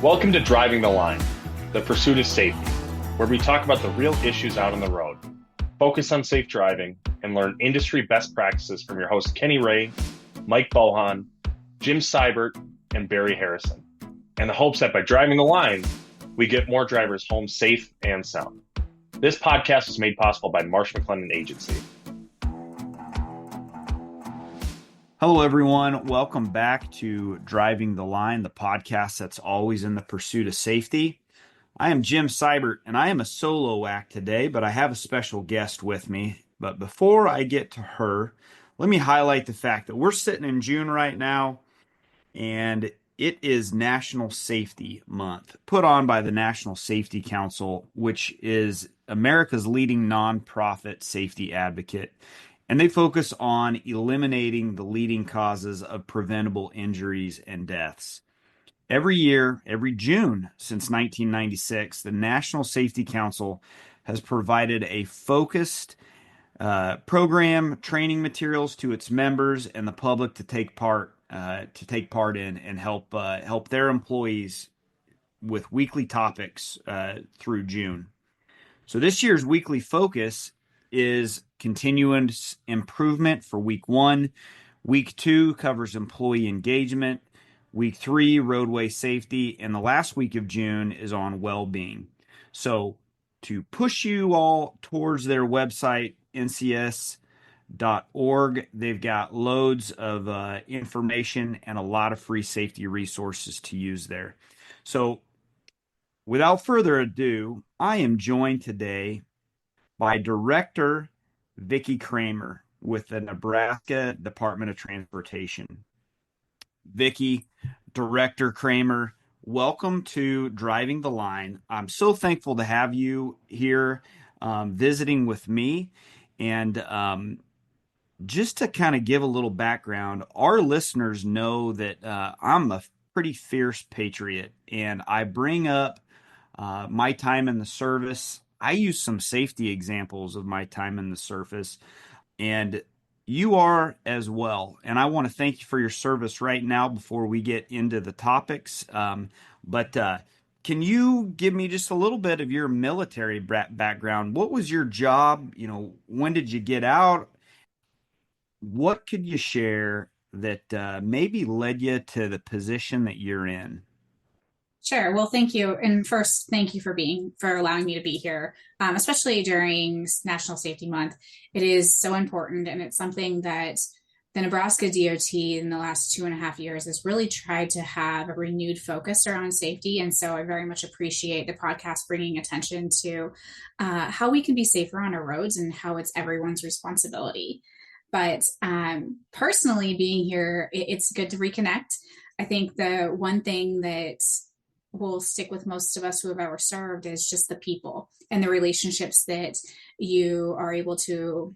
Welcome to Driving the Line, the pursuit of safety, where we talk about the real issues out on the road, focus on safe driving, and learn industry best practices from your hosts Kenny Ray, Mike Bohan, Jim Seibert, and Barry Harrison, and the hopes that by driving the line, we get more drivers home safe and sound. This podcast is made possible by Marsh McLennan Agency. Hello, everyone. Welcome back to Driving the Line, the podcast that's always in the pursuit of safety. I am Jim Seibert, and I am a solo act today, but I have a special guest with me. But before I get to her, let me highlight the fact that we're sitting in June right now, and it is National Safety Month, put on by the National Safety Council, which is America's leading nonprofit safety advocate. And they focus on eliminating the leading causes of preventable injuries and deaths. Every year, every June since 1996, the National Safety Council has provided a focused program, training materials to its members and the public to take part in and help their employees with weekly topics through June. So this year's weekly focus is continuous improvement for week 1. Week 2 covers employee engagement. Week 3, roadway safety. And the last week of June is on well-being. So to push you all towards their website, ncs.org, they've got loads of information and a lot of free safety resources to use there. So without further ado, I am joined today by Director Vicki Kramer with the Nebraska Department of Transportation. Vicki, Director Kramer, welcome to Driving the Line. I'm so thankful to have you here visiting with me. And just to kind of give a little background, our listeners know that I'm a pretty fierce patriot, and I bring up my time in the service. I use some safety examples of my time in the service, and you are as well. And I want to thank you for your service right now before we get into the topics. But can you give me just a little bit of your military background? What was your job? When did you get out? What could you share that maybe led you to the position that you're in? Sure. Well, thank you. And first, thank you for allowing me to be here, especially during National Safety Month. It is so important, and it's something that the Nebraska DOT in the last 2.5 years has really tried to have a renewed focus around safety. And so I very much appreciate the podcast bringing attention to how we can be safer on our roads and how it's everyone's responsibility. But personally, being here, it's good to reconnect. I think the one thing that will stick with most of us who have ever served is just the people and the relationships that you are able to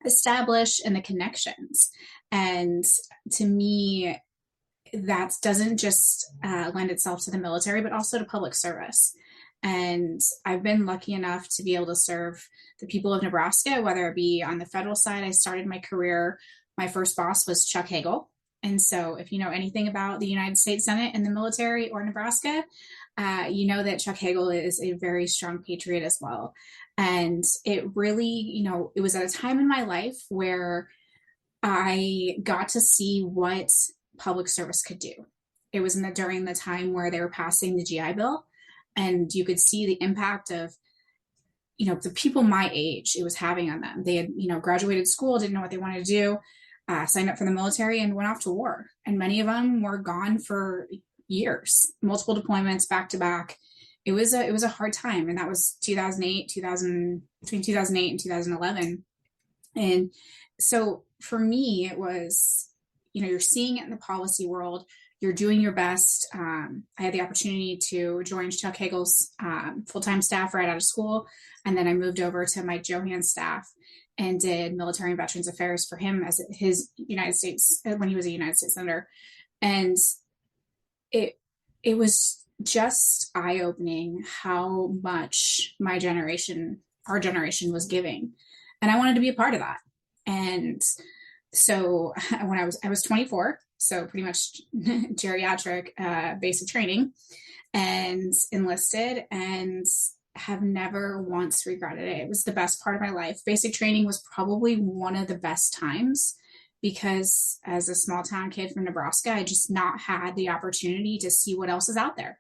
establish and the connections. And to me, that doesn't just lend itself to the military, but also to public service. And I've been lucky enough to be able to serve the people of Nebraska, whether it be on the federal side. I started my career, my first boss was Chuck Hagel. And so if you know anything about the United States Senate and the military or Nebraska, you know that Chuck Hagel is a very strong patriot as well. And it really, it was at a time in my life where I got to see what public service could do. It was during the time where they were passing the GI Bill, and you could see the impact of, the people my age it was having on them. They had, graduated school, didn't know what they wanted to do. Signed up for the military and went off to war. And many of them were gone for years, multiple deployments back to back. It was a hard time. And that was between 2008 and 2011. And so for me, it was, you're seeing it in the policy world. You're doing your best. I had the opportunity to join Chuck Hagel's full-time staff right out of school. And then I moved over to Mike Johan's staff and did military and veterans affairs for him as his United States, when he was a United States senator. And it was just eye-opening how much our generation was giving. And I wanted to be a part of that. And so when I was 24, so pretty much geriatric basic training. and enlisted, and have never once regretted it. It was the best part of my life. Basic training was probably one of the best times because as a small town kid from Nebraska, I just not had the opportunity to see what else is out there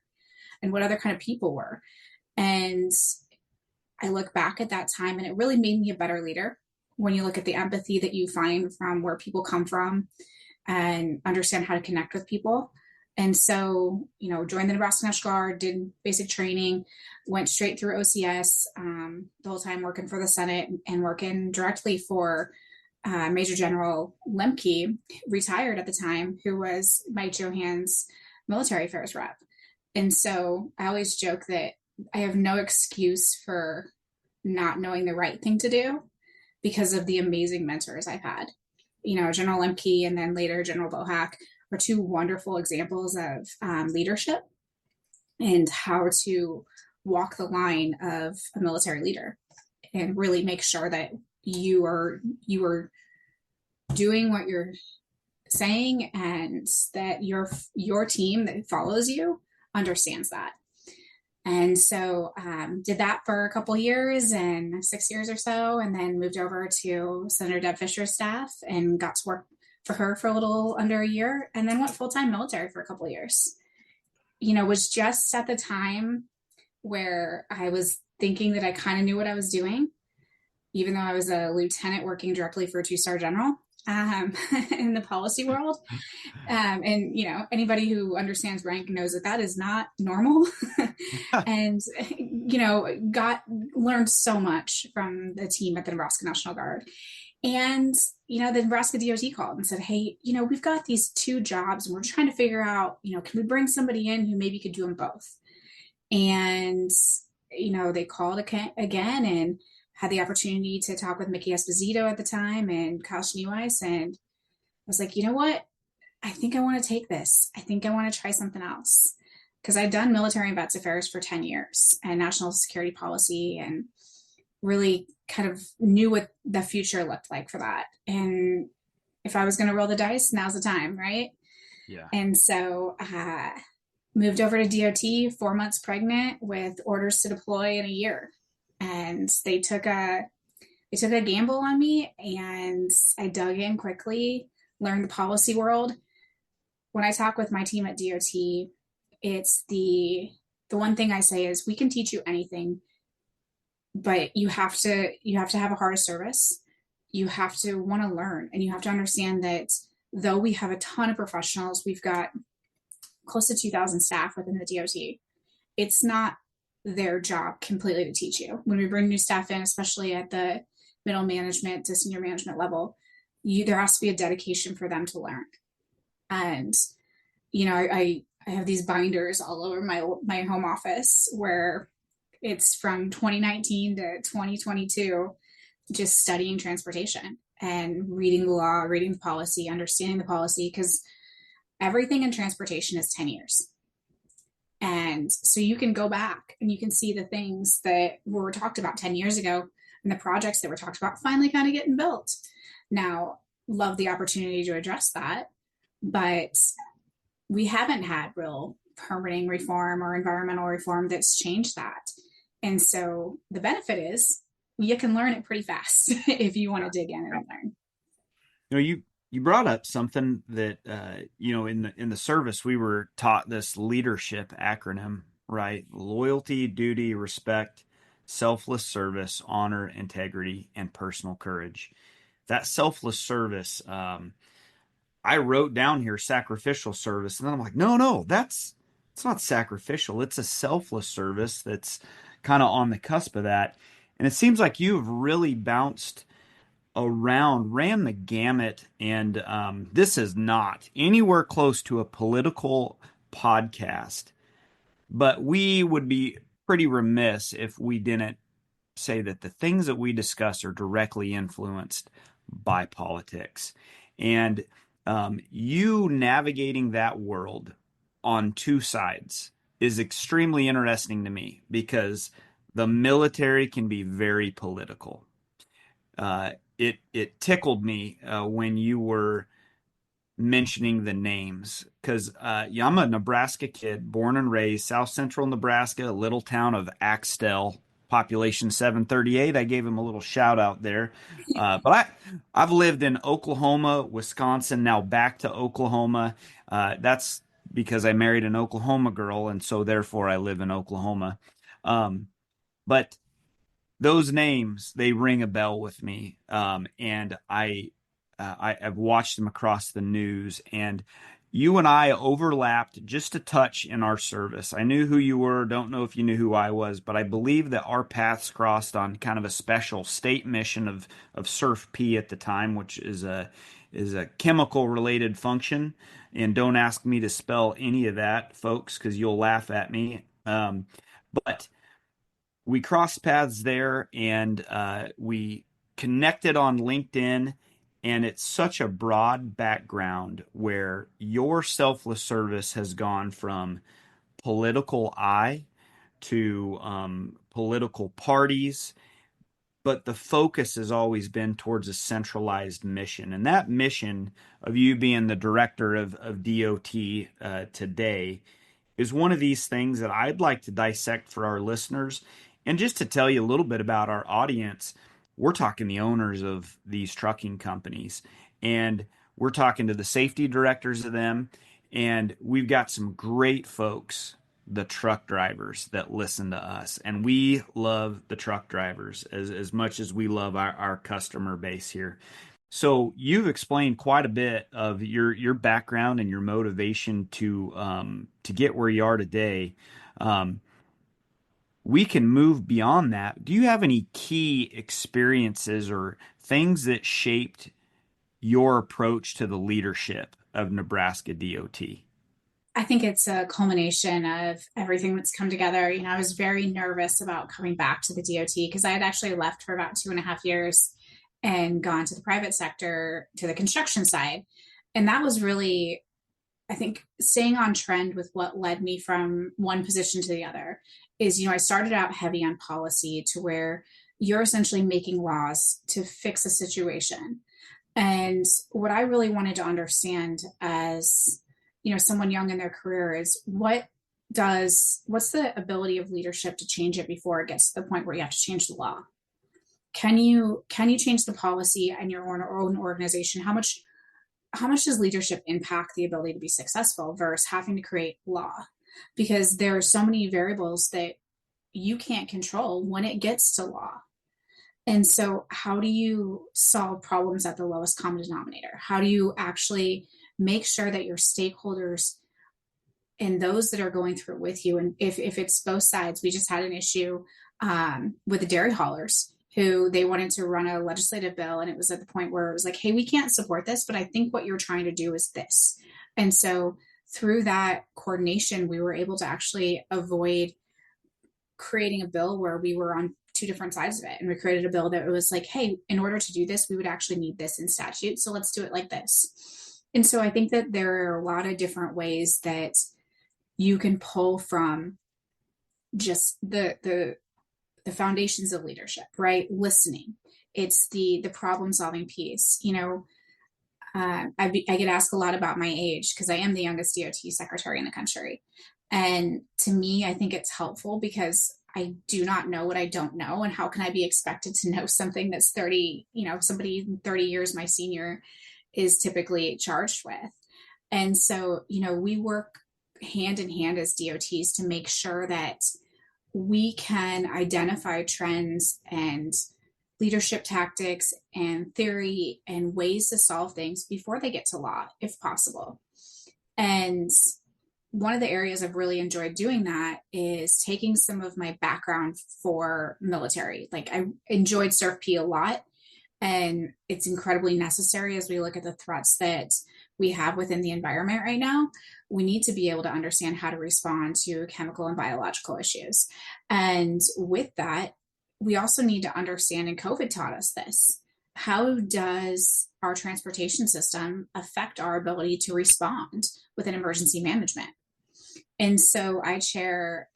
and what other kind of people were. And I look back at that time and it really made me a better leader when you look at the empathy that you find from where people come from and understand how to connect with people. And so, joined the Nebraska National Guard, did basic training, went straight through OCS, the whole time working for the Senate and working directly for Major General Lemke, retired at the time, who was Mike Johan's military affairs rep. And so I always joke that I have no excuse for not knowing the right thing to do because of the amazing mentors I've had. General Lemke and then later General Bohack are two wonderful examples of leadership and how to walk the line of a military leader and really make sure that you are doing what you're saying and that your team that follows you understands that. And so did that for a couple years and 6 years or so, and then moved over to Senator Deb Fischer's staff and got to work for her for a little under a year, and then went full-time military for a couple of years. Was just at the time where I was thinking that I kind of knew what I was doing, even though I was a lieutenant working directly for a 2-star general in the policy world. And, anybody who understands rank knows that is not normal. And, learned so much from the team at the Nebraska National Guard. And, the Nebraska DOT called and said, hey, we've got these 2 jobs and we're trying to figure out, can we bring somebody in who maybe could do them both? And, they called again and had the opportunity to talk with Mickey Esposito at the time and Kyle Schneeweiss. And I was like, you know what? I think I want to take this. I think I want to try something else. Because I'd done military and vets affairs for 10 years and national security policy and really kind of knew what the future looked like for that. And if I was going to roll the dice, now's the time, right? Yeah. And so moved over to DOT, 4 months pregnant with orders to deploy in a year. And they took a gamble on me, and I dug in quickly, learned the policy world. When I talk with my team at DOT, it's the one thing I say is we can teach you anything, but you have to have a heart of service. You have to want to learn, and you have to understand that though we have a ton of professionals, we've got close to 2,000 staff within the DOT. It's not their job completely to teach you. When we bring new staff in, especially at the middle management to senior management level, there has to be a dedication for them to learn. And, I have these binders all over my home office where it's from 2019 to 2022, just studying transportation and reading the law, reading the policy, understanding the policy, because everything in transportation is 10 years. And so you can go back and you can see the things that were talked about 10 years ago and the projects that were talked about finally kind of getting built. Now, love the opportunity to address that, but we haven't had real permitting reform or environmental reform that's changed that. And so the benefit is you can learn it pretty fast if you want to dig in and learn. You brought up something that in the service we were taught this leadership acronym, right? Loyalty, duty, respect, selfless service, honor, integrity, and personal courage. That selfless service, I wrote down here sacrificial service, and then I'm like, no, it's not sacrificial. It's a selfless service that's kind of on the cusp of that. And it seems like you've really bounced around, ran the gamut, and this is not anywhere close to a political podcast, but we would be pretty remiss if we didn't say that the things that we discuss are directly influenced by politics. And you navigating that world on 2 sides is extremely interesting to me because the military can be very political. It tickled me when you were mentioning the names because yeah, I'm a Nebraska kid, born and raised South Central Nebraska, a little town of Axtell, population 738. I gave him a little shout out there. I've lived in Oklahoma, Wisconsin, now back to Oklahoma. That's because I married an Oklahoma girl, and so therefore I live in Oklahoma. But those names, they ring a bell with me, and I've watched them across the news, and you and I overlapped just a touch in our service. I knew who you were, don't know if you knew who I was, but I believe that our paths crossed on kind of a special state mission of SURF-P at the time, which is a chemical related function. And don't ask me to spell any of that, folks, because you'll laugh at me. But we crossed paths there, and we connected on LinkedIn. And it's such a broad background where your selfless service has gone from political eye to political parties, but the focus has always been towards a centralized mission. And that mission of you being the director of DOT today is one of these things that I'd like to dissect for our listeners. And just to tell you a little bit about our audience, we're talking the owners of these trucking companies, and we're talking to the safety directors of them. And we've got some great folks, the truck drivers, that listen to us. And we love the truck drivers as much as we love our customer base here. So you've explained quite a bit of your background and your motivation to get where you are today. We can move beyond that. Do you have any key experiences or things that shaped your approach to the leadership of Nebraska DOT? I think it's a culmination of everything that's come together. I was very nervous about coming back to the DOT because I had actually left for about 2.5 years and gone to the private sector, to the construction side. And that was really, I think, staying on trend with what led me from one position to the other is, I started out heavy on policy to where you're essentially making laws to fix a situation. And what I really wanted to understand as, someone young in their career is what's the ability of leadership to change it before it gets to the point where you have to change the law? Can you change the policy in your own organization? How much does leadership impact the ability to be successful versus having to create law? Because there are so many variables that you can't control when it gets to law. And so how do you solve problems at the lowest common denominator? How do you actually make sure that your stakeholders and those that are going through it with you, and if it's both sides, we just had an issue with the dairy haulers who they wanted to run a legislative bill. And it was at the point where it was like, hey, we can't support this, but I think what you're trying to do is this. And so through that coordination, we were able to actually avoid creating a bill where we were on two different sides of it. And we created a bill that was like, hey, in order to do this, we would actually need this in statute. So let's do it like this. And so I think that there are a lot of different ways that you can pull from just the foundations of leadership, right? Listening. It's the problem solving piece. I get asked a lot about my age because I am the youngest DOT secretary in the country. And to me, I think it's helpful because I do not know what I don't know. And how can I be expected to know something that's 30, somebody 30 years my senior is typically charged with. And so, we work hand in hand as DOTs to make sure that we can identify trends and leadership tactics and theory and ways to solve things before they get to law, if possible. And one of the areas I've really enjoyed doing that is taking some of my background for military. Like I enjoyed SURF-P a lot, and it's incredibly necessary as we look at the threats that we have within the environment right now. We need to be able to understand how to respond to chemical and biological issues. And with that, we also need to understand, and COVID taught us this, how does our transportation system affect our ability to respond within emergency management? And so I chair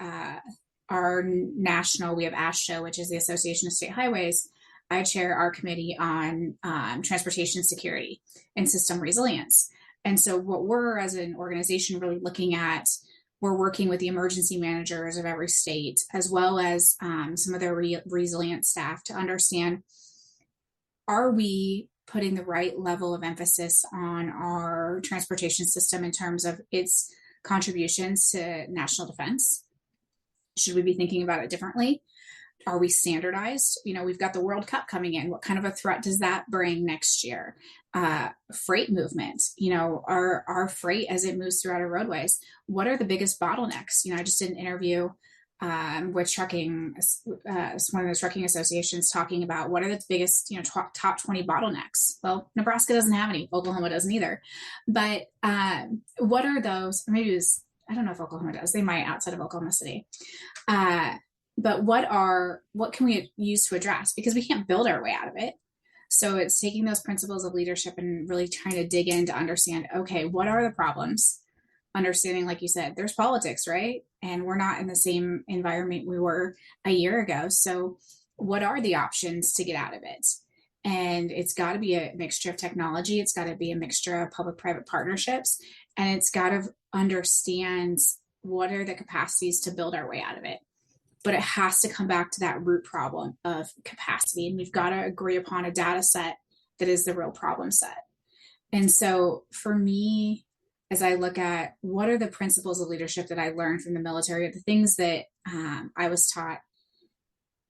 our national, we have ASHA, which is the Association of State Highways. I chair our committee on transportation security and system resilience. And so what we're as an organization really looking at, we're working with the emergency managers of every state, as well as some of their resilient staff to understand, are we putting the right level of emphasis on our transportation system in terms of its contributions to national defense? Should we be thinking about it differently? Are we standardized? We've got the World Cup coming in. What kind of a threat does that bring next year? Freight movement, our freight as it moves throughout our roadways. What are the biggest bottlenecks? I just did an interview with trucking, one of the trucking associations, talking about what are the biggest, top 20 bottlenecks. Well, Nebraska doesn't have any. Oklahoma doesn't either. But what are those? Maybe it was, I don't know if Oklahoma does. They might outside of Oklahoma City. But what can we use to address? Because we can't build our way out of it. So it's taking those principles of leadership and really trying to dig in to understand, okay, what are the problems? Understanding, like you said, there's politics, right? And we're not in the same environment we were a year ago. So what are the options to get out of it? And it's got to be a mixture of technology. It's got to be a mixture of public-private partnerships. And it's got to understand what are the capacities to build our way out of it. But it has to come back to that root problem of capacity. And we've got to agree upon a data set that is the real problem set. And so for me, as I look at what are the principles of leadership that I learned from the military, the things that I was taught,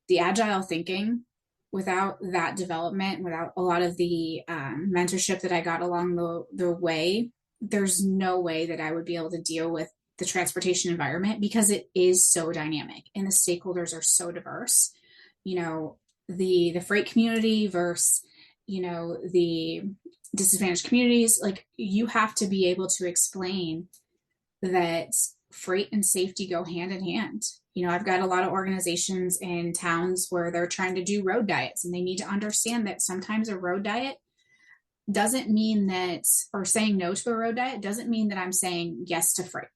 the agile thinking, without that development, without a lot of the mentorship that I got along the way, there's no way that I would be able to deal with the transportation environment, because it is so dynamic and the stakeholders are so diverse. The freight community versus, the disadvantaged communities. Like, you have to be able to explain that freight and safety go hand in hand. I've got a lot of organizations in towns where they're trying to do road diets, and they need to understand that sometimes a road diet doesn't mean that, or saying no to a road diet doesn't mean that I'm saying yes to freight.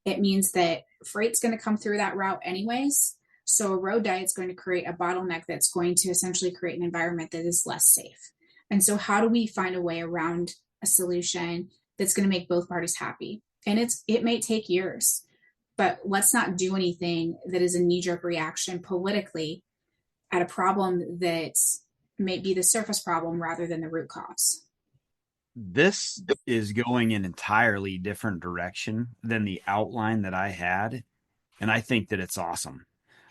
It means that freight's going to come through that route anyways. So a road diet is going to create a bottleneck that's going to essentially create an environment that is less safe. And so how do we find a way around a solution that's going to make both parties happy? And it may take years, but let's not do anything that is a knee-jerk reaction politically at a problem that may be the surface problem rather than the root cause. This is going an entirely different direction than the outline that I had, and I think that it's awesome.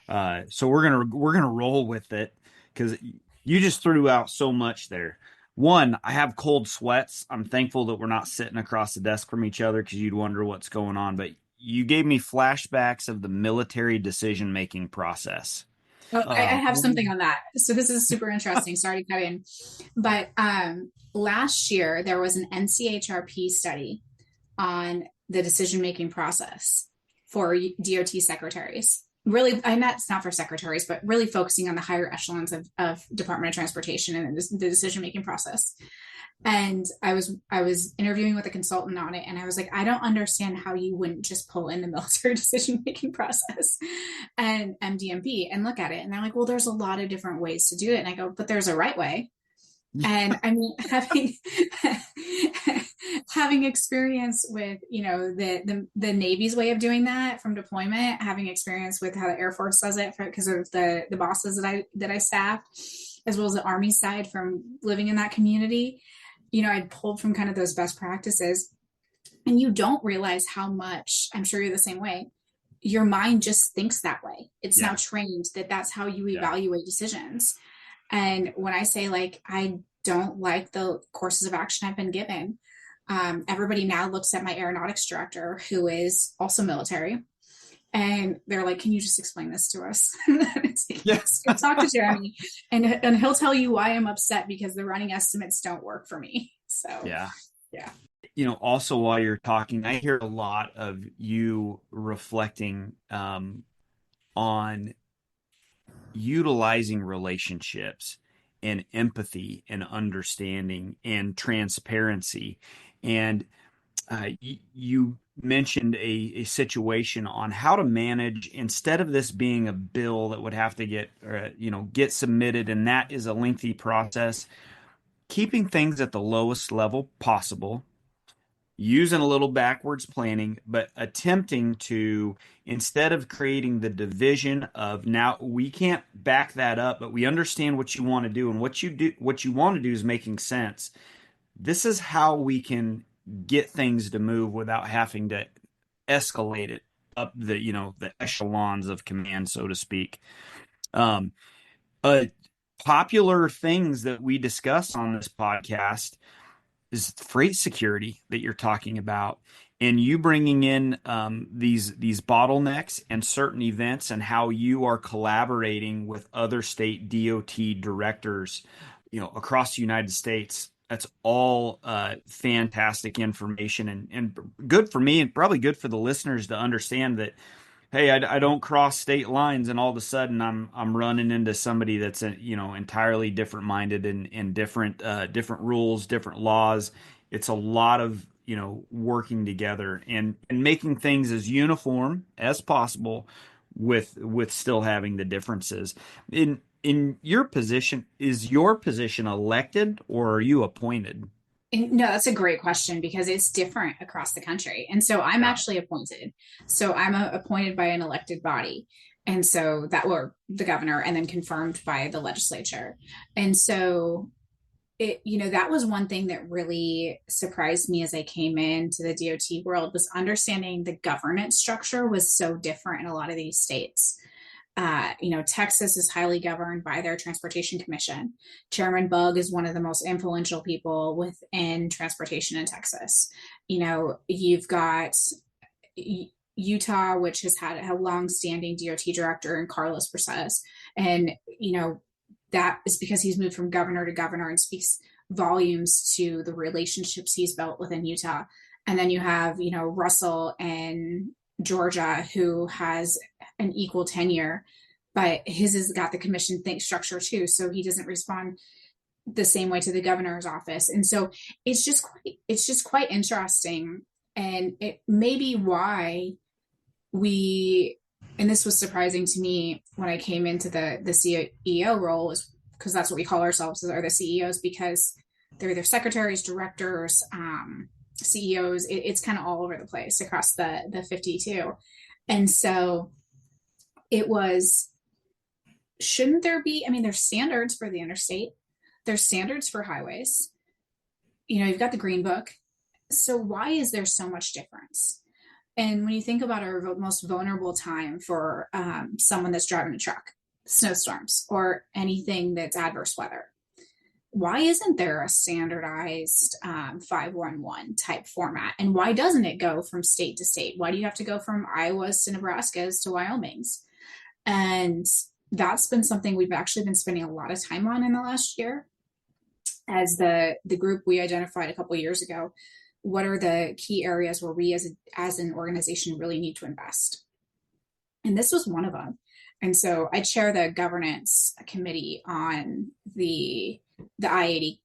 So we're gonna roll with it, because you just threw out so much there. One, I have cold sweats. I'm thankful that we're not sitting across the desk from each other, because you'd wonder what's going on. But you gave me flashbacks of the military decision-making process. Oh, I have something on that. So this is super interesting. Sorry to cut in. But last year, there was an NCHRP study on the decision-making process for DOT secretaries. Really, and that's not for secretaries, but really focusing on the higher echelons of Department of Transportation and the decision-making process. And I was interviewing with a consultant on it, and I was like, I don't understand how you wouldn't just pull in the military decision-making process and MDMP and look at it. And they're like, well, there's a lot of different ways to do it. And I go, but there's a right way. And I mean, having experience with, the Navy's way of doing that from deployment, having experience with how the Air Force does it because of the bosses that I staffed, as well as the Army side from living in that community. I'd pulled from kind of those best practices, and you don't realize how much, I'm sure you're the same way, your mind just thinks that way. It's now trained that that's how you evaluate decisions. And when I say, like, I don't like the courses of action I've been given, everybody now looks at my aeronautics director, who is also military, and they're like, can you just explain this to us? Yes. Talk to Jeremy, and he'll tell you why I'm upset, because the running estimates don't work for me. So yeah. Also, while you're talking, I hear a lot of you reflecting on utilizing relationships and empathy and understanding and transparency. And you mentioned a situation on how to manage, instead of this being a bill that would have to get submitted, and that is a lengthy process, keeping things at the lowest level possible, using a little backwards planning, but attempting to, instead of creating the division of, now we can't back that up, but we understand what you want to do, and what you want to do is making sense. This is how we can get things to move without having to escalate it up the echelons of command, so to speak. Um, uh, Popular things that we discuss on this podcast is freight security that you're talking about, and you bringing in these bottlenecks and certain events, and how you are collaborating with other state DOT directors, across the United States. That's all fantastic information, and good for me, and probably good for the listeners to understand that, hey, I don't cross state lines, and all of a sudden I'm running into somebody that's entirely different minded, and different rules, different laws. It's a lot of working together, and making things as uniform as possible, with still having the differences. In your position, is your position elected, or are you appointed? No, that's a great question because it's different across the country. And so I'm Yeah. actually appointed. So I'm appointed by an elected body. And so that were the governor, and then confirmed by the legislature. And so that was one thing that really surprised me as I came into the DOT world, was understanding the governance structure was so different in a lot of these states. Texas is highly governed by their transportation commission. Chairman Bug is one of the most influential people within transportation in Texas. You've got Utah, which has had a long-standing DOT director in Carlos Perez, and that is because he's moved from governor to governor and speaks volumes to the relationships he's built within Utah. And then you have Russell and Georgia, who has an equal tenure, but his has got the commission structure too, so he doesn't respond the same way to the governor's office. And so it's just quite interesting, and it may be why and this was surprising to me when I came into the CEO role, is because that's what we call ourselves, are the CEOs, because they're either secretaries, directors, CEOs. It's kind of all over the place across the 52. And so it was, shouldn't there be, there's standards for the interstate, there's standards for highways, you've got the green book. So why is there so much difference? And when you think about our most vulnerable time for someone that's driving a truck, snowstorms, or anything that's adverse weather, why isn't there a standardized 511 type format? And why doesn't it go from state to state? Why do you have to go from Iowa's to Nebraska's to Wyoming's? And that's been something we've actually been spending a lot of time on in the last year. As the group, we identified a couple of years ago, what are the key areas where we as an organization really need to invest? And this was one of them. And so I chair the governance committee on the I-80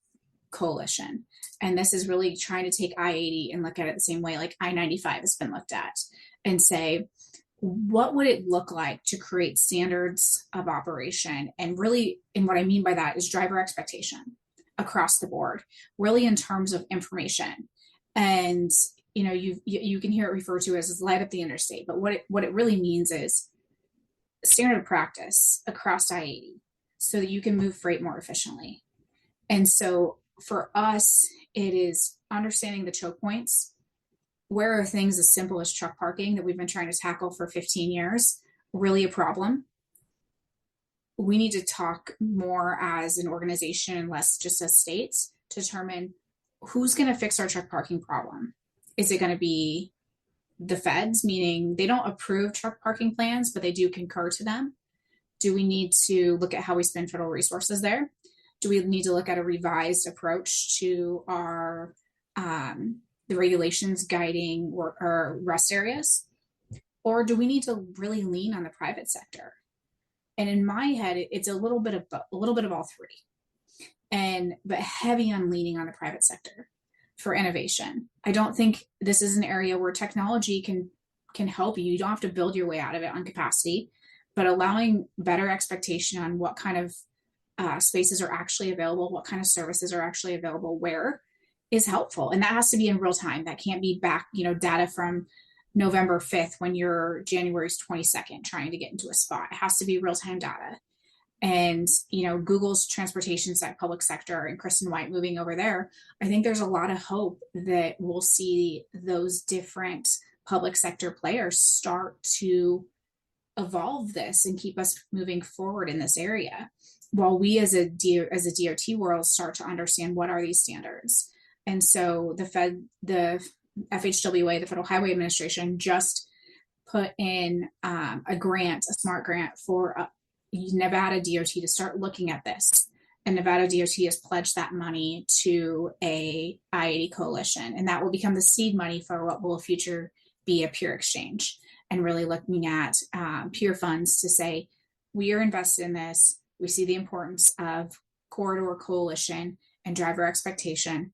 coalition. And this is really trying to take I-80 and look at it the same way like I-95 has been looked at, and say, what would it look like to create standards of operation? And really, and what I mean by that is driver expectation across the board, really in terms of information. And you can hear it referred to as light up the interstate, but what it really means is standard of practice across I-80, so that you can move freight more efficiently. And so for us, it is understanding the choke points. Where are things as simple as truck parking that we've been trying to tackle for 15 years really a problem? We need to talk more as an organization and less just as states to determine who's going to fix our truck parking problem. Is it going to be the feds, meaning they don't approve truck parking plans, but they do concur to them? Do we need to look at how we spend federal resources there? Do we need to look at a revised approach to our the regulations guiding our rest areas? Or do we need to really lean on the private sector? And in my head, it's a little bit of all three, but heavy on leaning on the private sector for innovation. I don't think this is an area where technology can help you. You don't have to build your way out of it on capacity, but allowing better expectation on what kind of spaces are actually available, what kind of services are actually available where, is helpful. And that has to be in real time. That can't be back, data from November 5th when you're January 22nd trying to get into a spot. It has to be real time data. And, Google's transportation public sector and Kristen White moving over there, I think there's a lot of hope that we'll see those different public sector players start to evolve this and keep us moving forward in this area, while we as a DOT world start to understand what are these standards. And so the FHWA, the Federal Highway Administration, just put in a smart grant for Nevada DOT to start looking at this. And Nevada DOT has pledged that money to a I-80 coalition, and that will become the seed money for what will future be a peer exchange, and really looking at peer funds to say, we are invested in this. We see the importance of corridor coalition and driver expectation.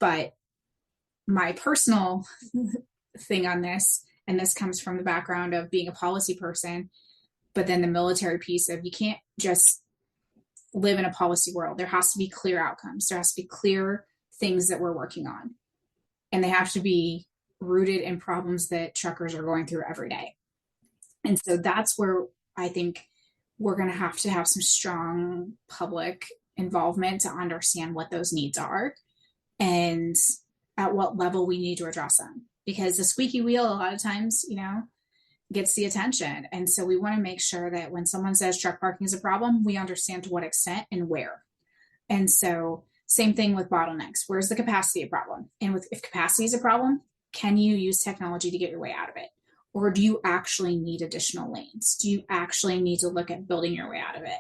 But my personal thing on this, and this comes from the background of being a policy person, but then the military piece of, you can't just live in a policy world. There has to be clear outcomes. There has to be clear things that we're working on. And they have to be rooted in problems that truckers are going through every day. And so that's where I think we're going to have some strong public involvement to understand what those needs are and at what level we need to address them. Because the squeaky wheel, a lot of times, gets the attention. And so we want to make sure that when someone says truck parking is a problem, we understand to what extent and where. And so same thing with bottlenecks. Where's the capacity a problem? And if capacity is a problem, can you use technology to get your way out of it? Or do you actually need additional lanes? Do you actually need to look at building your way out of it?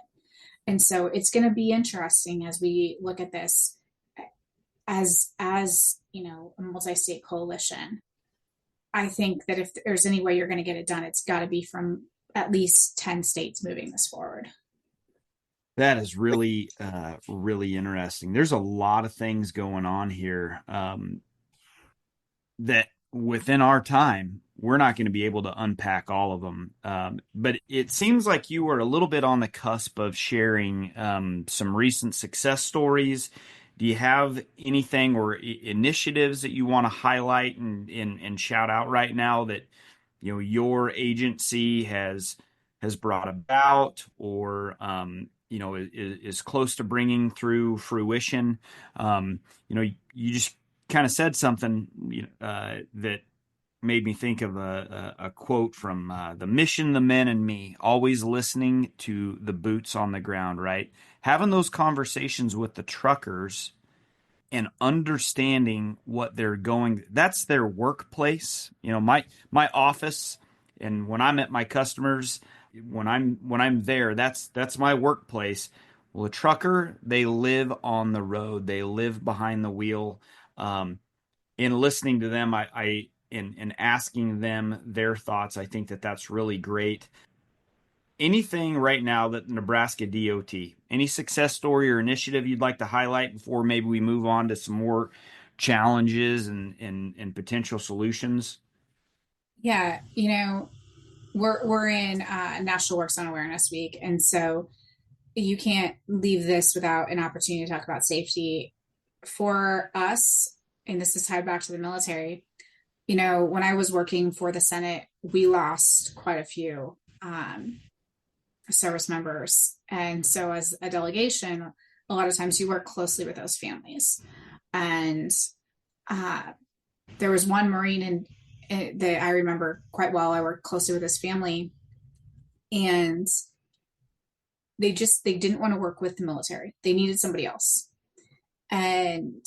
And so it's going to be interesting as we look at this as a multi-state coalition. I think that if there's any way you're going to get it done, it's got to be from at least 10 states moving this forward. That is really, really interesting. There's a lot of things going on here that within our time, we're not going to be able to unpack all of them. But it seems like you were a little bit on the cusp of sharing some recent success stories. Do you have anything or initiatives that you want to highlight and shout out right now that your agency has brought about, or is close to bringing through fruition? You just kind of said something that made me think of a quote from The Mission, the Men, and Me. Always listening to the boots on the ground, right? Having those conversations with the truckers and understanding what they're going. That's their workplace. My office, and when I'm at my customers, when I'm there, that's my workplace. Well, a trucker, they live on the road. They live behind the wheel. In listening to them, and asking them their thoughts, I think that's really great. Anything right now that Nebraska DOT, any success story or initiative you'd like to highlight before maybe we move on to some more challenges and potential solutions? Yeah, we're in National Work Zone Awareness Week, and so you can't leave this without an opportunity to talk about safety for us. And this is tied back to the military. When I was working for the Senate, we lost quite a few service members. And so as a delegation, a lot of times you work closely with those families. And there was one Marine that I remember quite well. I worked closely with his family, and they didn't want to work with the military. They needed somebody else. And,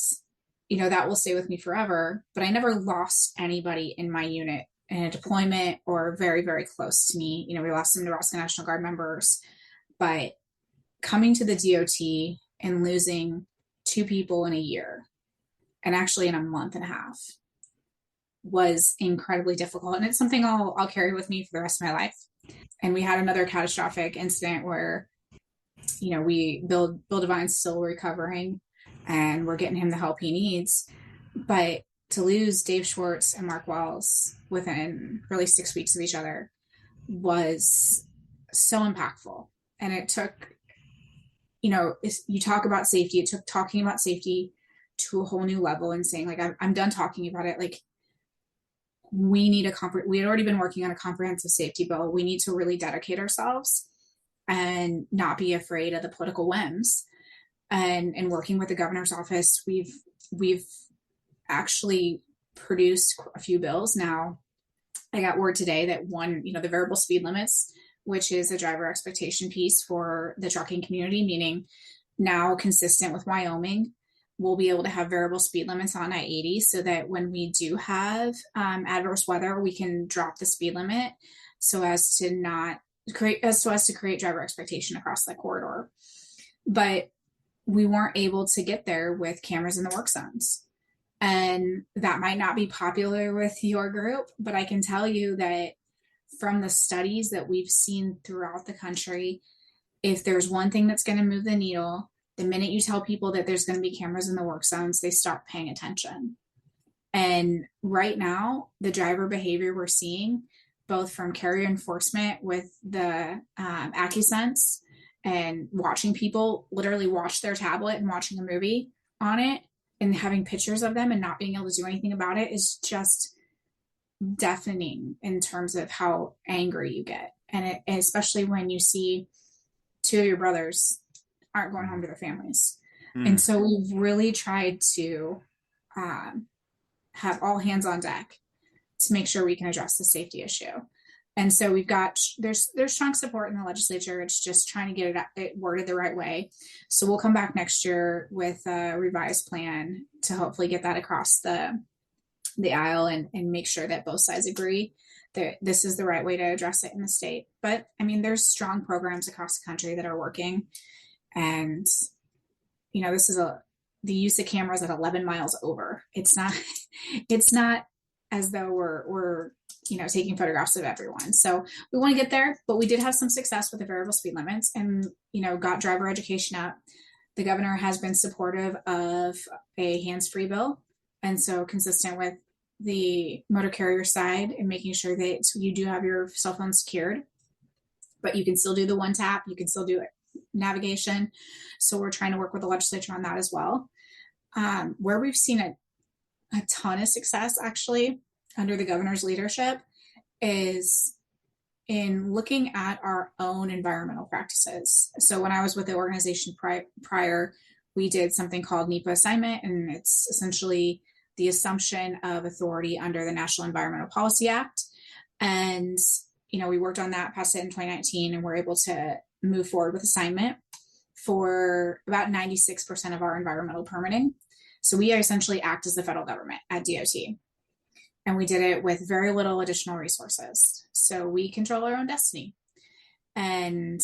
that will stay with me forever, but I never lost anybody in my unit in a deployment or very, very close to me. We lost some Nebraska National Guard members, but coming to the DOT and losing 2 people in a year, and actually in a month and a half, was incredibly difficult. And it's something I'll carry with me for the rest of my life. And we had another catastrophic incident where, Bill Devine's still recovering, and we're getting him the help he needs. But to lose Dave Schwartz and Mark Wells within really 6 weeks of each other was so impactful. And it took, you talk about safety. It took talking about safety to a whole new level and saying, like, I'm done talking about it. Like, we need we had already been working on a comprehensive safety bill. We need to really dedicate ourselves and not be afraid of the political whims. And working with the governor's office, we've actually produced a few bills. Now, I got word today that one, the variable speed limits, which is a driver expectation piece for the trucking community, meaning now consistent with Wyoming, we'll be able to have variable speed limits on I-80 so that when we do have adverse weather, we can drop the speed limit so as to create driver expectation across that corridor. But we weren't able to get there with cameras in the work zones. And that might not be popular with your group, but I can tell you that from the studies that we've seen throughout the country, if there's one thing that's going to move the needle, the minute you tell people that there's going to be cameras in the work zones, they start paying attention. And right now, the driver behavior we're seeing, both from carrier enforcement with the AccuSense and watching people literally watch their tablet and watching a movie on it and having pictures of them and not being able to do anything about it, is just deafening in terms of how angry you get. And especially when you see two of your brothers aren't going home to their families. And so we've really tried to have all hands on deck to make sure we can address the safety issue. And so there's strong support in the legislature. It's just trying to get it worded the right way. So we'll come back next year with a revised plan to hopefully get that across the aisle and make sure that both sides agree that this is the right way to address it in the state. But I mean, there's strong programs across the country that are working. And, this is the use of cameras at 11 miles over. It's not as though we're taking photographs of everyone. So we want to get there, but we did have some success with the variable speed limits and, got driver education up. The governor has been supportive of a hands-free bill. And so consistent with the motor carrier side and making sure that you do have your cell phone secured, but you can still do the one tap, you can still do it navigation. So we're trying to work with the legislature on that as well. Where we've seen a ton of success actually under the governor's leadership is in looking at our own environmental practices. So when I was with the organization prior, we did something called NEPA assignment, and it's essentially the assumption of authority under the National Environmental Policy Act. And, we worked on that, passed it in 2019, and we're able to move forward with assignment for about 96% of our environmental permitting. So we essentially act as the federal government at DOT. And we did it with very little additional resources. So we control our own destiny. And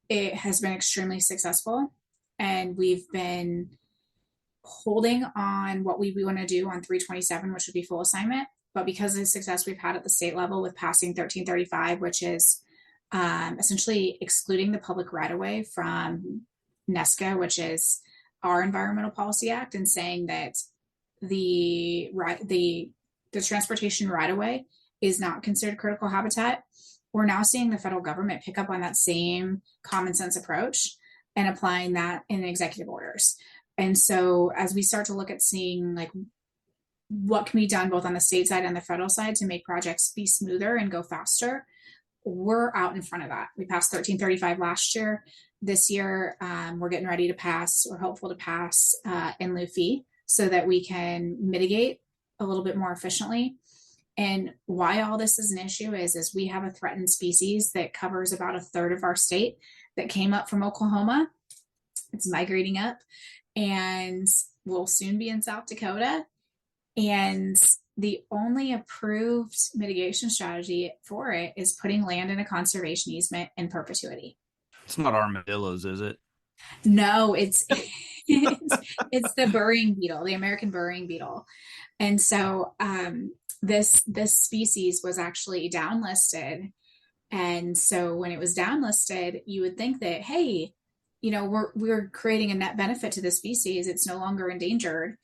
it has been extremely successful. And we've been holding on what we want to do on 327, which would be full assignment. But because of the success we've had at the state level with passing 1335, which is essentially excluding the public right-of-way from NESCA, which is our Environmental Policy Act, and saying that the transportation right-of-way is not considered critical habitat, we're now seeing the federal government pick up on that same common sense approach and applying that in executive orders. And so as we start to look at seeing like what can be done both on the state side and the federal side to make projects be smoother and go faster, we're out in front of that. We passed 1335 last year. This year, we're getting ready to pass, or hopeful to pass in lieu fee so that we can mitigate a little bit more efficiently. And why all this is an issue is we have a threatened species that covers about a third of our state that came up from Oklahoma. It's migrating up and will soon be in South Dakota. And the only approved mitigation strategy for it is putting land in a conservation easement in perpetuity. It's not armadillos, is it? No, it's it's the burying beetle, the American burying beetle. And so this species was actually downlisted. And so when it was downlisted, you would think that, hey, we're creating a net benefit to the species. It's no longer endangered.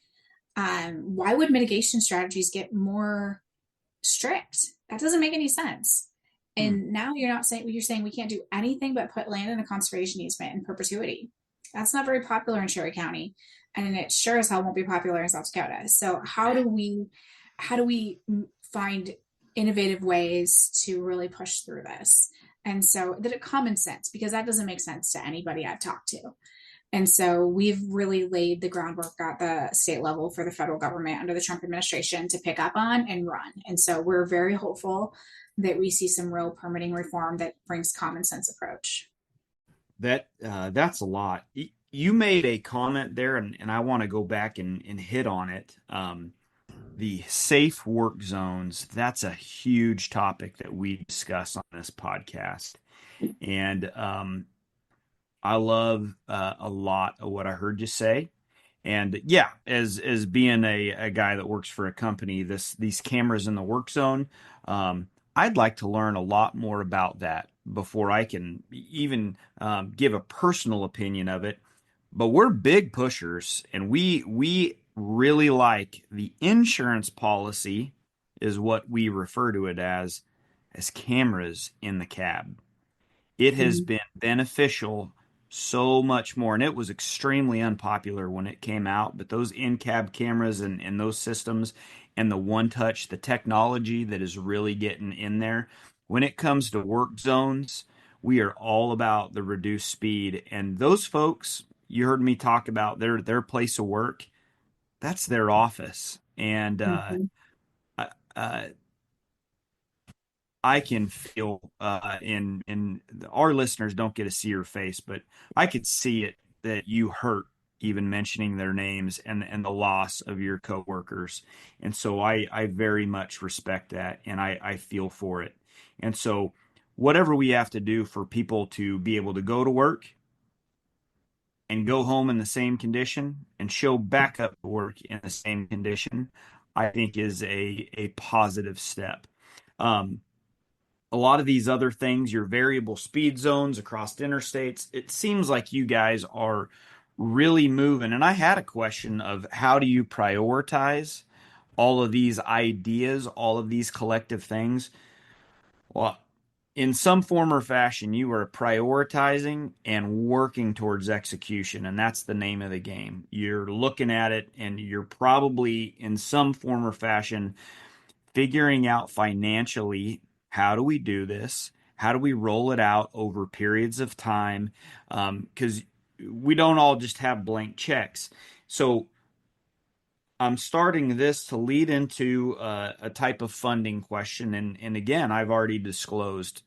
Why would mitigation strategies get more strict? That doesn't make any sense. And now you're saying we can't do anything but put land in a conservation easement in perpetuity. That's not very popular in Cherry County. and it sure as hell won't be popular in South Dakota. So how do we find innovative ways to really push through this? And so that it common sense, because that doesn't make sense to anybody I've talked to. And so we've really laid the groundwork at the state level for the federal government under the Trump administration to pick up on and run. And so we're very hopeful that we see some real permitting reform that brings common sense approach. That's a lot. You made a comment there, and I want to go back and hit on it. The safe work zones, that's a huge topic that we discuss on this podcast. And I love a lot of what I heard you say. And yeah, as being a guy that works for a company, these cameras in the work zone, I'd like to learn a lot more about that before I can even give a personal opinion of it. But we're big pushers, and we really like the insurance policy, is what we refer to it as cameras in the cab. It has been beneficial so much more, and it was extremely unpopular when it came out, but those in-cab cameras and those systems and the one touch, the technology that is really getting in there when it comes to work zones, we are all about the reduced speed. And those folks, you heard me talk about their place of work, that's their office. And Mm-hmm. uh, I can feel in our listeners don't get to see your face, but I could see it that you hurt even mentioning their names and the loss of your coworkers. And so I very much respect that, and I feel for it. And so whatever we have to do for people to be able to go to work and go home in the same condition and show back up to work in the same condition, I think is a positive step. A lot of these other things, your variable speed zones across interstates, it seems like you guys are really moving. And I had a question of how do you prioritize all of these ideas, all of these collective things? Well, in some form or fashion, you are prioritizing and working towards execution, and that's the name of the game. You're looking at it, and you're probably in some form or fashion figuring out financially, how do we do this? How do we roll it out over periods of time? Because we don't all just have blank checks. So I'm starting this to lead into a type of funding question. And again, I've already disclosed.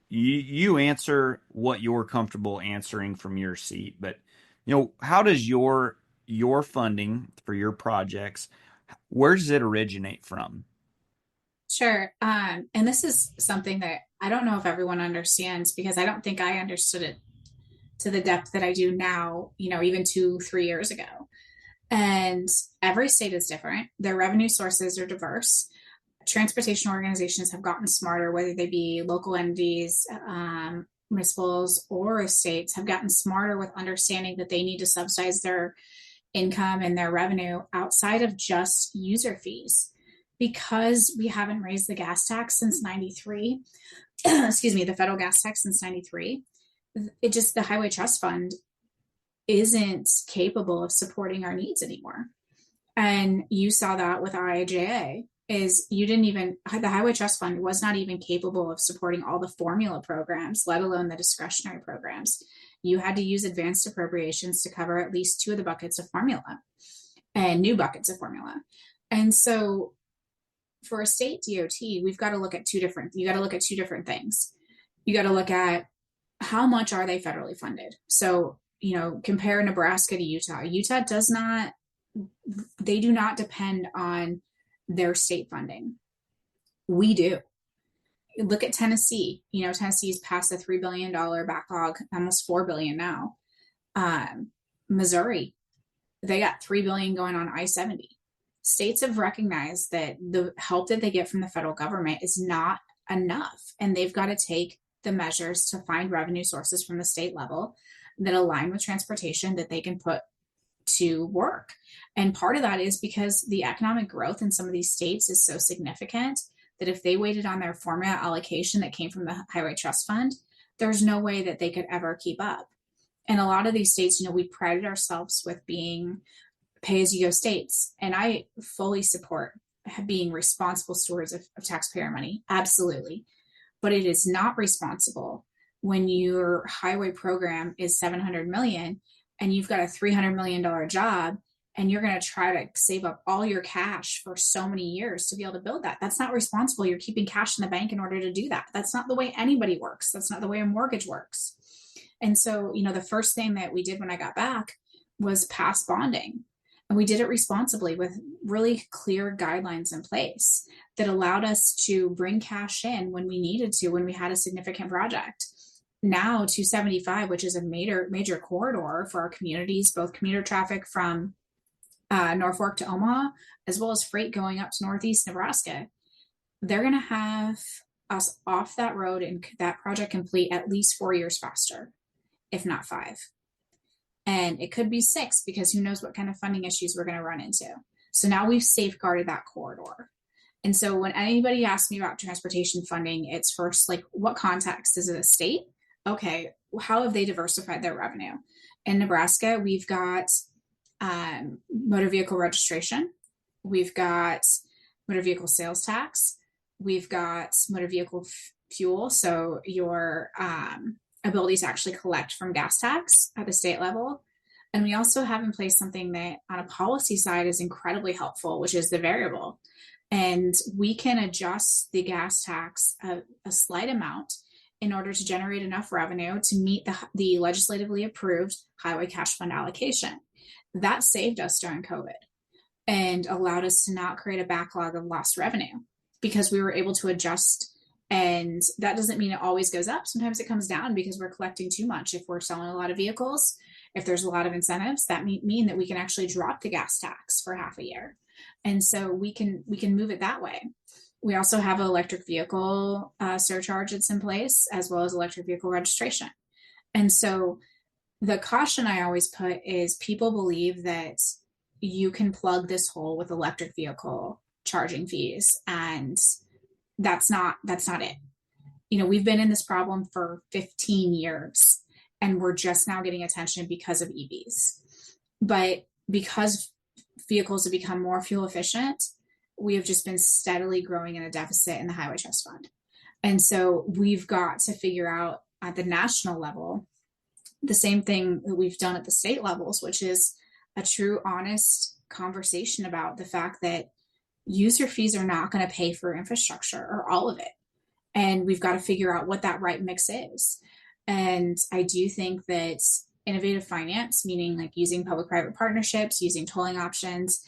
You answer what you're comfortable answering from your seat. But how does your funding for your projects, where does it originate from? Sure. And this is something that I don't know if everyone understands, because I don't think I understood it to the depth that I do now, even 2-3 years ago. And every state is different. Their revenue sources are diverse. Transportation organizations have gotten smarter, whether they be local entities, municipals, or states, have gotten smarter with understanding that they need to subsidize their income and their revenue outside of just user fees. Because we haven't raised the gas tax since 93, excuse me, the federal gas tax since 93, the Highway Trust Fund isn't capable of supporting our needs anymore. And you saw that with IIJA, is the Highway Trust Fund was not even capable of supporting all the formula programs, let alone the discretionary programs. You had to use advanced appropriations to cover at least 2 of the buckets of formula and new buckets of formula. And so for a state DOT, we've got to look at two different things. You got to look at how much are they federally funded. So, compare Nebraska to Utah. Utah they do not depend on their state funding. We do. Look at Tennessee. Tennessee's past a $3 billion backlog, almost $4 billion now. Missouri, they got $3 billion going on I-70. States have recognized that the help that they get from the federal government is not enough, and they've got to take the measures to find revenue sources from the state level that align with transportation that they can put to work. And part of that is because the economic growth in some of these states is so significant that if they waited on their formula allocation that came from the Highway Trust Fund, there's no way that they could ever keep up. And a lot of these states, we prided ourselves with being pay-as-you-go states. And I fully support being responsible stewards of taxpayer money. Absolutely. But it is not responsible when your highway program is $700 million and you've got a $300 million job and you're going to try to save up all your cash for so many years to be able to build that. That's not responsible. You're keeping cash in the bank in order to do that. That's not the way anybody works. That's not the way a mortgage works. And so, the first thing that we did when I got back was pass bonding. And we did it responsibly with really clear guidelines in place that allowed us to bring cash in when we needed to, when we had a significant project. Now 275, which is a major corridor for our communities, both commuter traffic from Norfolk to Omaha, as well as freight going up to Northeast Nebraska, they're going to have us off that road and that project complete at least 4 years faster, if not 5. And it could be 6 because who knows what kind of funding issues we're going to run into. So now we've safeguarded that corridor. And so when anybody asks me about transportation funding, it's first like, what context? Is it a state? Okay, how have they diversified their revenue? In Nebraska, we've got motor vehicle registration. We've got motor vehicle sales tax. We've got motor vehicle fuel. So your ability to actually collect from gas tax at the state level. And we also have in place something that on a policy side is incredibly helpful, which is the variable. And we can adjust the gas tax a slight amount in order to generate enough revenue to meet the legislatively approved highway cash fund allocation. That saved us during COVID and allowed us to not create a backlog of lost revenue because we were able to adjust. And that doesn't mean it always goes up. Sometimes it comes down because we're collecting too much. If we're selling a lot of vehicles, if there's a lot of incentives, that mean that we can actually drop the gas tax for half a year. And so we can move it that way. We also have an electric vehicle surcharge that's in place, as well as electric vehicle registration. And so the caution I always put is people believe that you can plug this hole with electric vehicle charging fees, and that's not it. We've been in this problem for 15 years and we're just now getting attention because of EVs. But because vehicles have become more fuel efficient, we have just been steadily growing in a deficit in the Highway Trust Fund. And so we've got to figure out at the national level the same thing that we've done at the state levels, which is a true, honest conversation about the fact that user fees are not going to pay for infrastructure or all of it. And we've got to figure out what that right mix is. And I do think that innovative finance, meaning like using public-private partnerships, using tolling options,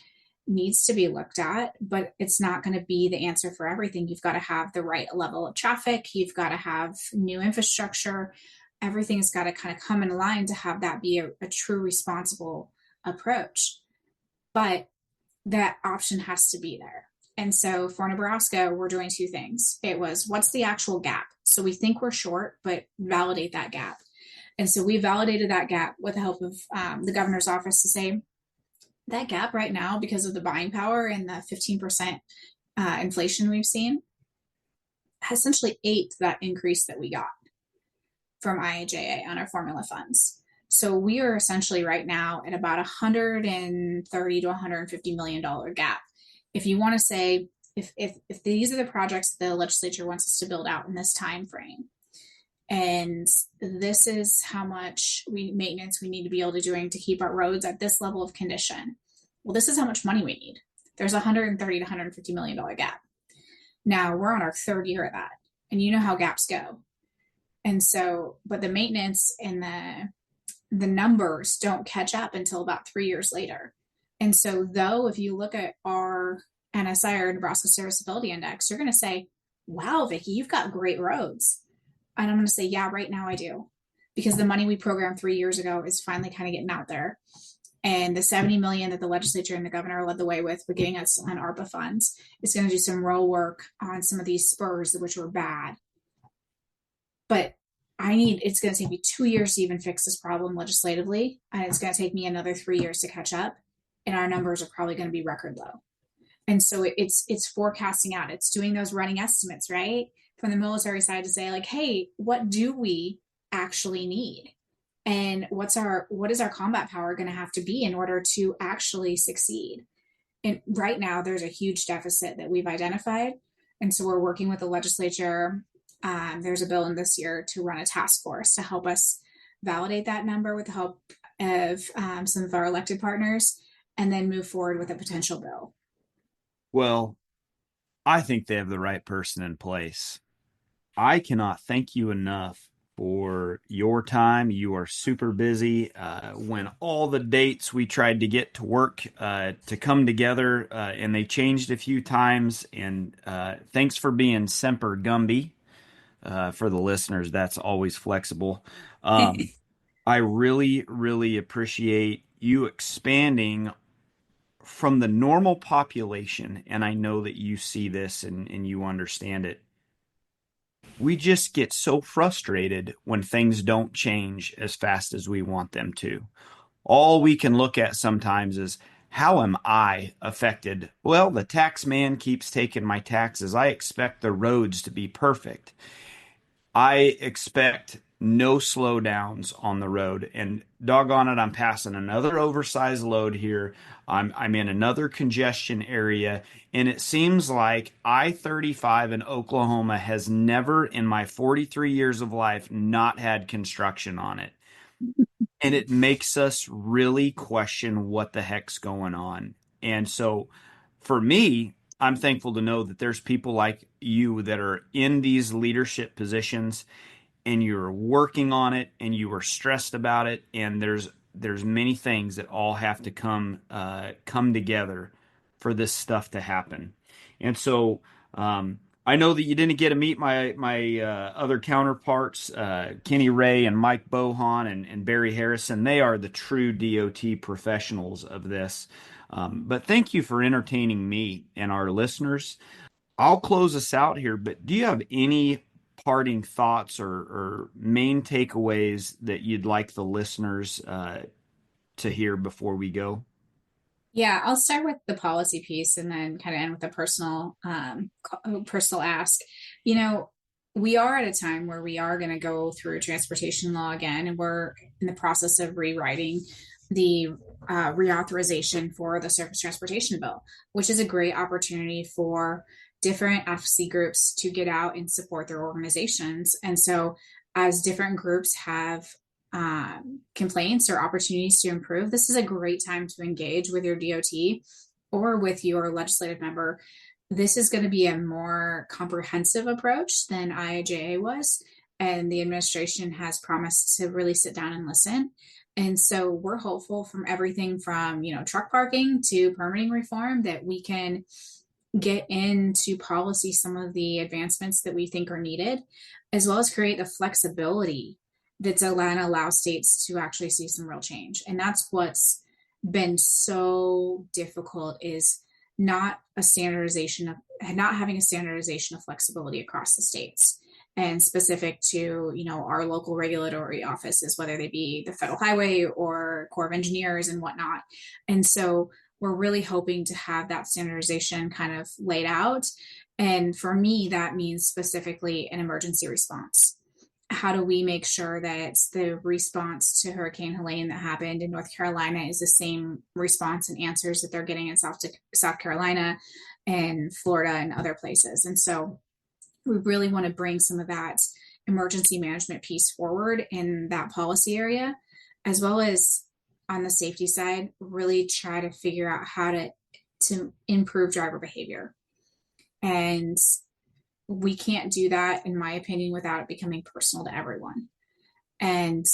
needs to be looked at, but it's not going to be the answer for everything. You've got to have the right level of traffic. You've got to have new infrastructure. Everything's got to kind of come in line to have that be a true responsible approach. But that option has to be there. And so for Nebraska, we're doing 2 things. It was, what's the actual gap? So we think we're short, but validate that gap. And so we validated that gap with the help of the governor's office to say that gap right now, because of the buying power and the 15% inflation we've seen, essentially ate that increase that we got from IIJA on our formula funds. So we are essentially right now at about $130 to $150 million gap. If you want to say, if these are the projects the legislature wants us to build out in this time frame, and this is how much maintenance we need to be able to doing to keep our roads at this level of condition, well, this is how much money we need. There's $130 to $150 million gap. Now we're on our 3rd year of that, and you know how gaps go. And so, but the maintenance and the numbers don't catch up until about 3 years later. And so though, if you look at our NSI, or Nebraska Serviceability Index, you're going to say, wow, Vicki, you've got great roads. And I'm going to say, yeah, right now I do. Because the money we programmed 3 years ago is finally kind of getting out there. And the $70 million that the legislature and the governor led the way with getting us on ARPA funds is going to do some real work on some of these spurs, which were bad. But it's going to take me 2 years to even fix this problem legislatively. And it's going to take me another 3 years to catch up. And our numbers are probably going to be record low. And so it's forecasting out. It's doing those running estimates, right? From the military side to say like, hey, what do we actually need? And what is our combat power going to have to be in order to actually succeed? And right now there's a huge deficit that we've identified. And so we're working with the legislature. There's a bill in this year to run a task force to help us validate that number with the help of some of our elected partners, and then move forward with a potential bill. Well, I think they have the right person in place. I cannot thank you enough for your time. You are super busy. When all the dates we tried to get to work to come together, and they changed a few times. And thanks for being Semper Gumby. For the listeners, that's always flexible. I really, really appreciate you expanding from the normal population. And I know that you see this and you understand it. We just get so frustrated when things don't change as fast as we want them to. All we can look at sometimes is, how am I affected? Well, the tax man keeps taking my taxes. I expect the roads to be perfect. I expect no slowdowns on the road. And doggone it, I'm passing another oversized load here. I'm in another congestion area. And it seems like I-35 in Oklahoma has never in my 43 years of life not had construction on it. And it makes us really question what the heck's going on. And so for me, I'm thankful to know that there's people like you that are in these leadership positions and you're working on it and you were stressed about it, and there's many things that all have to come together for this stuff to happen. And so I know that you didn't get to meet my other counterparts, Kenny Ray and Mike Bohan and Barry Harrison. They are the true DOT professionals of this. But thank you for entertaining me and our listeners. I'll close us out here, but do you have any parting thoughts or main takeaways that you'd like the listeners to hear before we go? Yeah, I'll start with the policy piece and then kind of end with a personal ask. You know, we are at a time where we are going to go through transportation law again, and we're in the process of rewriting the reauthorization for the surface transportation bill, which is a great opportunity for different advocacy groups to get out and support their organizations. And so, as different groups have complaints or opportunities to improve, this is a great time to engage with your DOT or with your legislative member. This is going to be a more comprehensive approach than IIJA was, and the administration has promised to really sit down and listen. And so we're hopeful, from everything from, truck parking to permitting reform, that we can get into policy some of the advancements that we think are needed, as well as create the flexibility that's going to allow states to actually see some real change. And that's what's been so difficult, is not having a standardization of flexibility across the states, and specific to, our local regulatory offices, whether they be the Federal Highway or Corps of Engineers and whatnot. And so we're really hoping to have that standardization kind of laid out. And for me, that means specifically an emergency response. How do we make sure that the response to Hurricane Helene that happened in North Carolina is the same response and answers that they're getting in South Carolina and Florida and other places? And so we really want to bring some of that emergency management piece forward in that policy area, as well as on the safety side, really try to figure out how to improve driver behavior. And we can't do that, in my opinion, without it becoming personal to everyone. And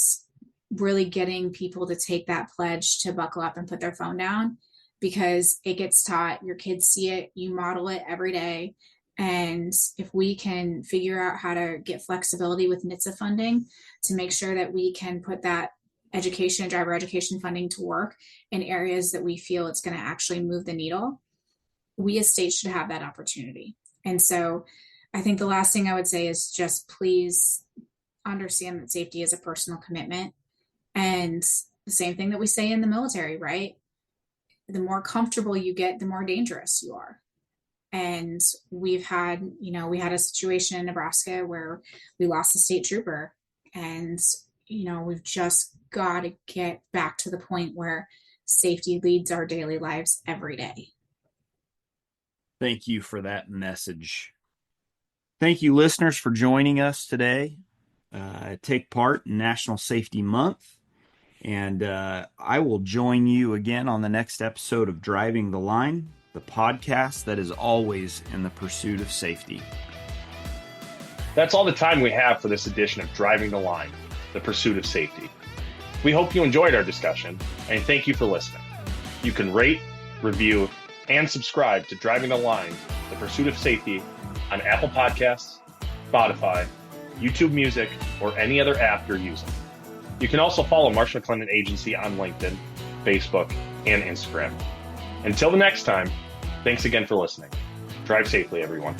really getting people to take that pledge to buckle up and put their phone down, because it gets taught. Your kids see it, you model it every day. And if we can figure out how to get flexibility with NHTSA funding to make sure that we can put that driver education funding to work in areas that we feel it's going to actually move the needle, we as states should have that opportunity. And so I think the last thing I would say is just please understand that safety is a personal commitment. And the same thing that we say in the military, right? The more comfortable you get, the more dangerous you are. And we had a situation in Nebraska where we lost a state trooper, and, we've just got to get back to the point where safety leads our daily lives every day. Thank you for that message. Thank you, listeners, for joining us today. Take part in National Safety Month. And I will join you again on the next episode of Driving the Line, the podcast that is always in the pursuit of safety. That's all the time we have for this edition of Driving the Line, the pursuit of safety. We hope you enjoyed our discussion, and thank you for listening. You can rate, review, and subscribe to Driving the Line, the pursuit of safety on Apple Podcasts, Spotify, YouTube Music, or any other app you're using. You can also follow Marsh McLennan Agency on LinkedIn, Facebook, and Instagram. Until the next time, thanks again for listening. Drive safely, everyone.